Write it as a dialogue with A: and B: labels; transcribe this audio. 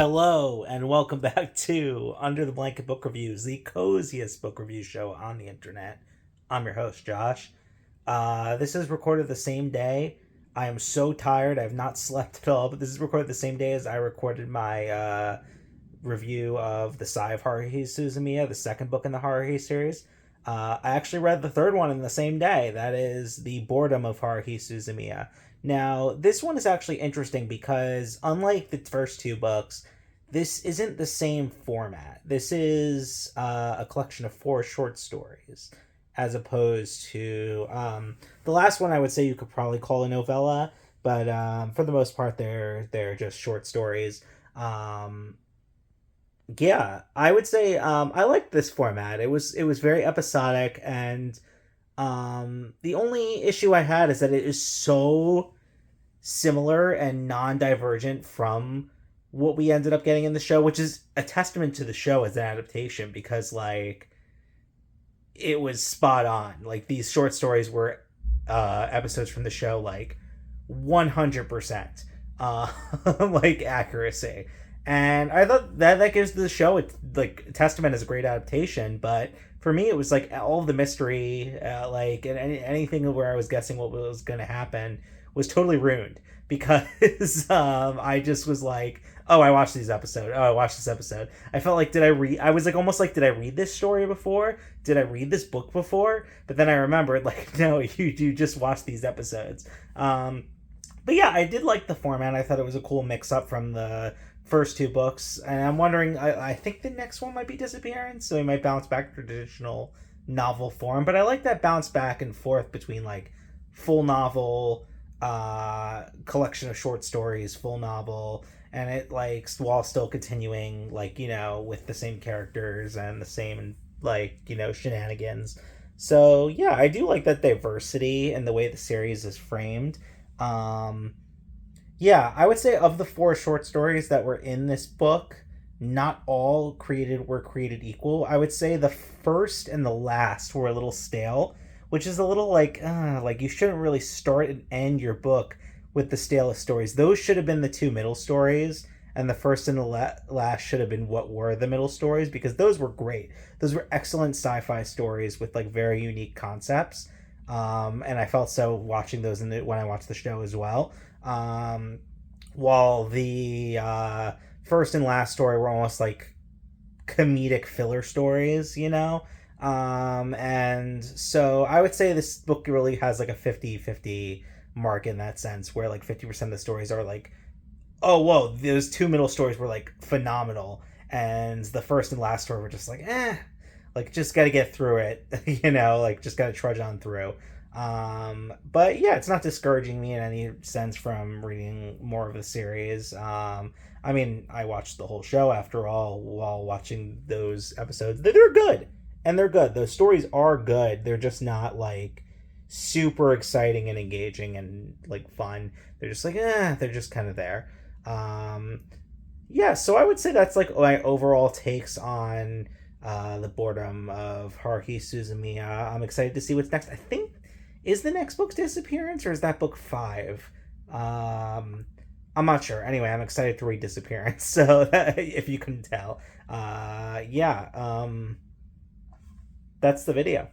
A: Hello, and welcome back to Under the Blanket Book Reviews, the coziest book review show on the internet. I'm your host, Josh. This is recorded the same day. I am so tired. I have not slept at all, but this is recorded the same day as I recorded my review of The Sigh of Haruhi Suzumiya, the second book in the Haruhi series. I actually read the third one in the same day. That is The Boredom of Haruhi Suzumiya. Now, this one is actually interesting because, unlike the first two books, this isn't the same format. This is a collection of four short stories, as opposed to the last one. I would say you could probably call a novella, but for the most part, they're just short stories. Yeah, I would say I liked this format. It was very episodic, and the only issue I had is that it is so similar and non-divergent from what we ended up getting in the show, which is a testament to the show as an adaptation because like it was spot on. Like these short stories were episodes from the show, like 100% like accuracy. And I thought that gives the show like testament as a great adaptation. But for me, it was like all of the mystery, like and anything where I was guessing what was going to happen was totally ruined because I just was like, oh, I watched these episode. Oh, I watched this episode. I felt like did I read? I was like almost like did I read this story before? Did I read this book before? But then I remembered like no, you just watched these episodes. But yeah, I did like the format. I thought it was a cool mix up from the first two books, and I'm wondering. I think the next one might be Disappearance, so we might bounce back to traditional novel form. But I like that bounce back and forth between like full novel, collection of short stories, full novel, and it like while still continuing like with the same characters and the same like shenanigans. So yeah, I do like that diversity in the way the series is framed. um yeah, I would say of the four short stories that were in this book, not all created were created equal. I would say the first and the last were a little stale, which is a little like you shouldn't really start and end your book with the stalest stories. Those should have been the two middle stories, and the first and the last should have been what were the middle stories because those were great. Those were excellent sci-fi stories with like very unique concepts. And I felt so watching those when I watched the show as well. Um, while the first and last story were almost like comedic filler stories, and so I would say this book really has like a 50-50 mark in that sense, where like 50% of the stories are like, oh, whoa, those two middle stories were like phenomenal, and the first and last story were just like, like just got to get through it, like just got to trudge on through. But yeah, it's not discouraging me in any sense from reading more of the series. I mean, I watched the whole show after all while watching those episodes. They're good, and they're good. Those stories are good. They're just not like super exciting and engaging and like fun. They're just like, they're just kind of there. Um, yeah, so I would say that's like my overall takes on the boredom of Haruhi Suzumiya. I'm excited to see what's next. I think is the next book's Disappearance or is that book five? Um, I'm not sure. Anyway, I'm excited to read Disappearance. So if you couldn't tell, yeah, that's the video.